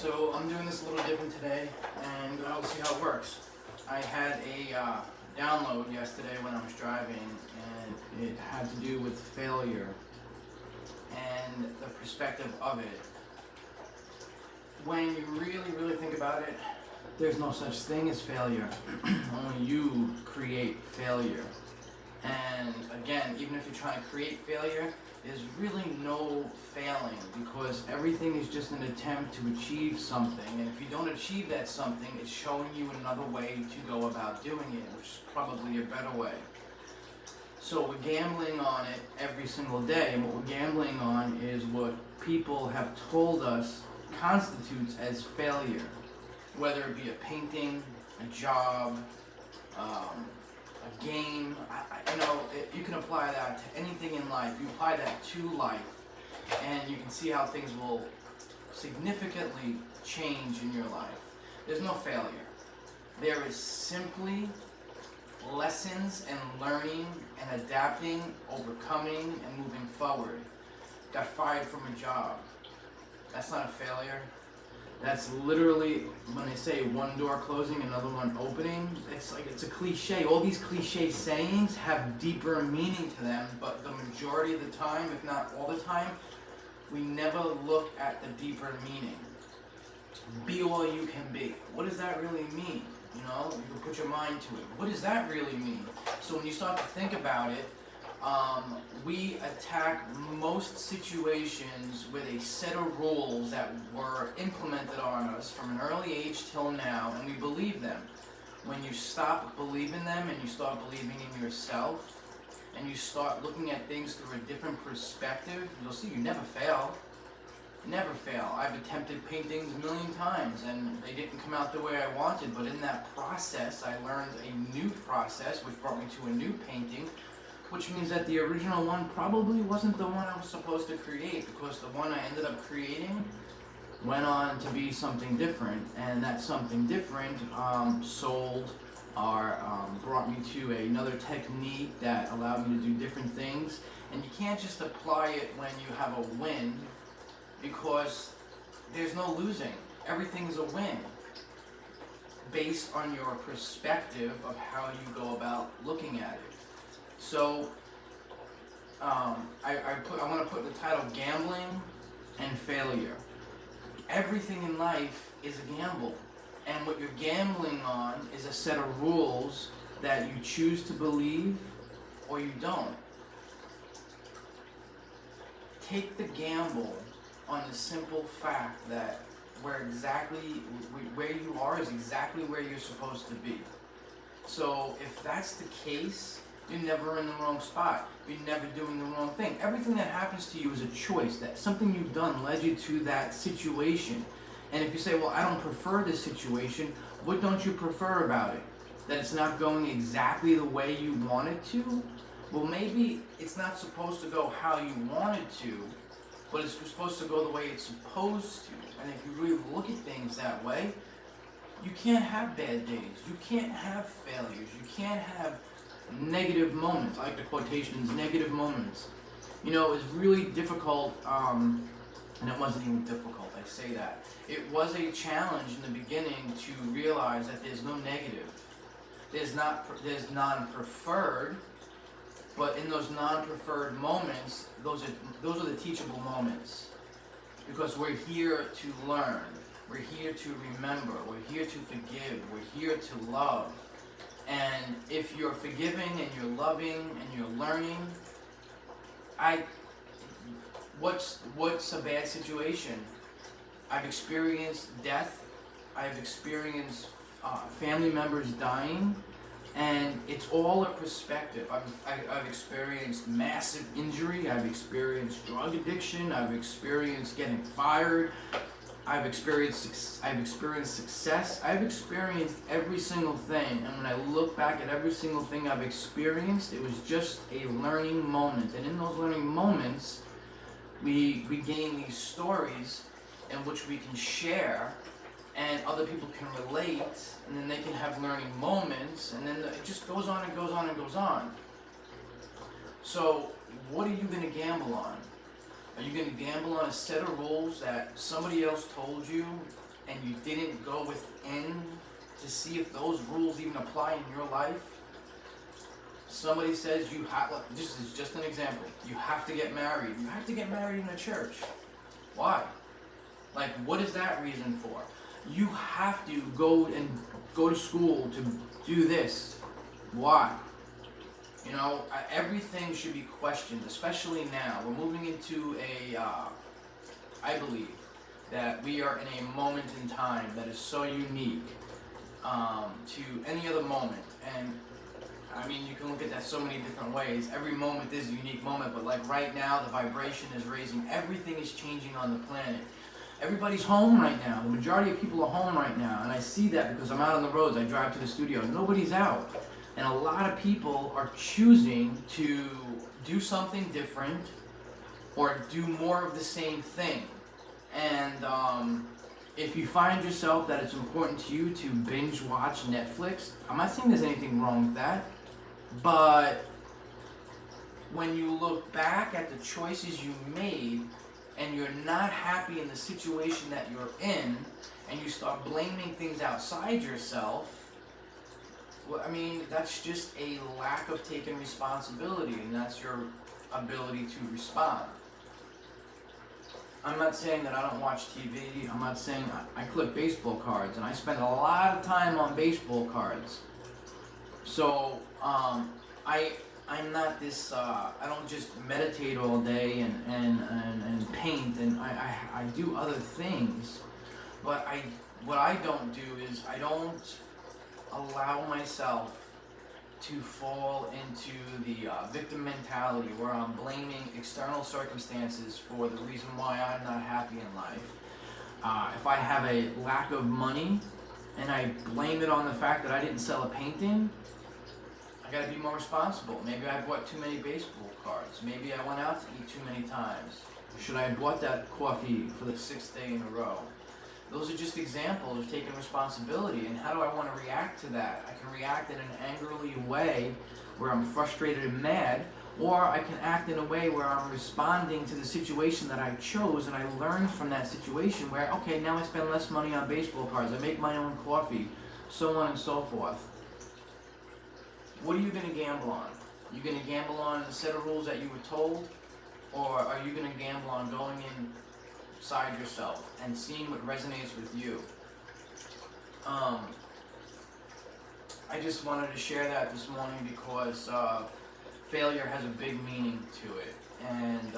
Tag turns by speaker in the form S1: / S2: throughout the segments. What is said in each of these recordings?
S1: So I'm doing this a little different today, and I'll see how it works. I had a download yesterday when I was driving, and it had to do with failure and the perspective of it. When you really think about it, there's no such thing as failure. Only you create failure. And again, even if you're trying to create failure, there's really no failing, because everything is just an attempt to achieve something, and if you don't achieve that something, it's showing you another way to go about doing it, which is probably a better way. So we're gambling on it every single day, and what we're gambling on is what people have told us constitutes as failure, whether it be a painting, a job, a game. You can apply that to anything in life. You apply that to life, and you can see how things will significantly change in your life. There's no failure. There is simply lessons and learning and adapting, overcoming, and moving forward. Got fired from a job. That's not a failure. That's literally, when they say one door closing, another one opening, it's a cliche. All these cliche sayings have deeper meaning to them, but the majority of the time, if not all the time, we never look at the deeper meaning. Be all you can be. What does that really mean? You can put your mind to it. What does that really mean? So when you start to think about it, we attack most situations with a set of rules that were implemented on us from an early age till now, and we believe them. When you stop believing them and you start believing in yourself, and you start looking at things through a different perspective, you'll see you never fail. Never fail. I've attempted paintings a million times and they didn't come out the way I wanted, but in that process I learned a new process which brought me to a new painting, which means that the original one probably wasn't the one I was supposed to create, because the one I ended up creating went on to be something different, and that something different sold or brought me to another technique that allowed me to do different things. And you can't just apply it when you have a win, because there's no losing. Everything is a win based on your perspective of how you go about looking at it. So I want to put the title Gambling and Failure. Everything in life is a gamble, and what you're gambling on is a set of rules that you choose to believe or you don't. Take the gamble on the simple fact that where you are is exactly where you're supposed to be. So if that's the case, you're never in the wrong spot. You're never doing the wrong thing. Everything that happens to you is a choice. That something you've done led you to that situation. And if you say, well, I don't prefer this situation, what don't you prefer about it? That it's not going exactly the way you want it to? Well, maybe it's not supposed to go how you want it to, but it's supposed to go the way it's supposed to. And if you really look at things that way, you can't have bad days. You can't have failures. You can't have negative moments. I like the quotations, negative moments. It's really difficult, and it wasn't even difficult, I say that. It was a challenge in the beginning to realize that there's no negative. There's non-preferred, but in those non-preferred moments, those are the teachable moments. Because we're here to learn. We're here to remember. We're here to forgive. We're here to love. And if you're forgiving and you're loving and you're learning, what's a bad situation? I've experienced death. I've experienced family members dying, and it's all a perspective. I've experienced massive injury. I've experienced drug addiction. I've experienced getting fired. I've experienced success. I've experienced every single thing, and when I look back at every single thing I've experienced, it was just a learning moment. And in those learning moments, we gain these stories in which we can share, and other people can relate, and then they can have learning moments, and then it just goes on and goes on and goes on. So what are you going to gamble on? Are you going to gamble on a set of rules that somebody else told you and you didn't go within to see if those rules even apply in your life. Somebody says you have, this is just an example, you have to get married. You have to get married in a church. Why? Like, what is that reason for? You have to go to school to do this. Why? You know, everything should be questioned, especially now. We're moving into I believe that we are in a moment in time that is so unique to any other moment. And I mean, you can look at that so many different ways. Every moment is a unique moment, but like right now, the vibration is raising. Everything is changing on the planet. Everybody's home right now. The majority of people are home right now, and I see that because I'm out on the roads. I drive to the studio. Nobody's out. And a lot of people are choosing to do something different or do more of the same thing. And if you find yourself that it's important to you to binge watch Netflix, I'm not saying there's anything wrong with that, but when you look back at the choices you made and you're not happy in the situation that you're in, and you start blaming things outside yourself, well, I mean, that's just a lack of taking responsibility, and that's your ability to respond. I'm not saying that I don't watch TV. I'm not saying I collect baseball cards, and I spend a lot of time on baseball cards. So I'm not this. I don't just meditate all day and paint, and I do other things. But what I don't do is I don't allow myself to fall into the victim mentality where I'm blaming external circumstances for the reason why I'm not happy in life. If I have a lack of money and I blame it on the fact that I didn't sell a painting, I gotta be more responsible. Maybe I bought too many baseball cards. Maybe I went out to eat too many times. Should I have bought that coffee for the 6th day in a row? Those are just examples of taking responsibility. And how do I want to react to that? I can react in an angrily way where I'm frustrated and mad, or I can act in a way where I'm responding to the situation that I chose, and I learn from that situation where, okay, now I spend less money on baseball cards, I make my own coffee, so on and so forth. What are you going to gamble on? Are you going to gamble on a set of rules that you were told, or are you going to gamble on going inside yourself and seeing what resonates with you? I just wanted to share that this morning because failure has a big meaning to it. And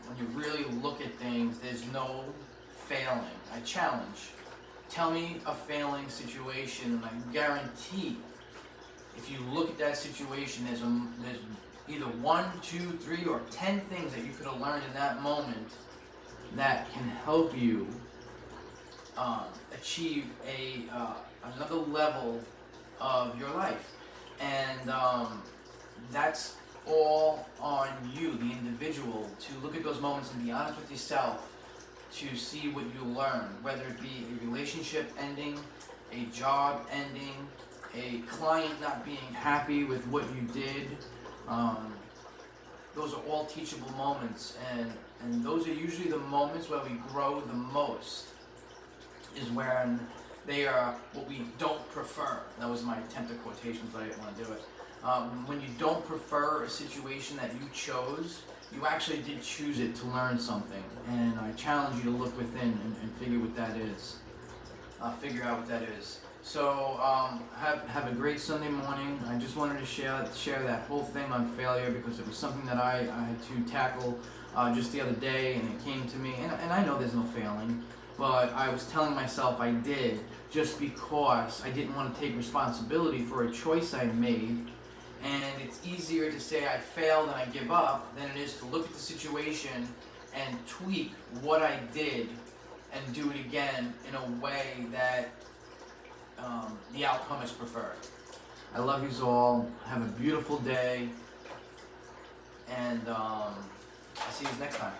S1: when you really look at things, there's no failing. I challenge. Tell me a failing situation, and I guarantee if you look at that situation, there's either 1, 2, 3, or 10 things that you could have learned in that moment that can help you achieve another level of your life. And that's all on you, the individual, to look at those moments and be honest with yourself to see what you learn, whether it be a relationship ending, a job ending, a client not being happy with what you did. Those are all teachable moments, and those are usually the moments where we grow the most, is when they are what we don't prefer. That was my attempt at quotations, but I didn't want to do it. When you don't prefer a situation that you chose, you actually did choose it to learn something. And I challenge you to look within and figure what that is. Figure out what that is. So have a great Sunday morning. I just wanted to share that whole thing on failure because it was something that I had to tackle just the other day, and it came to me. And I know there's no failing, but I was telling myself I did just because I didn't want to take responsibility for a choice I made. And it's easier to say I failed and I give up than it is to look at the situation and tweak what I did and do it again in a way that the outcome is preferred. I love you all. Have a beautiful day. And I'll see you next time.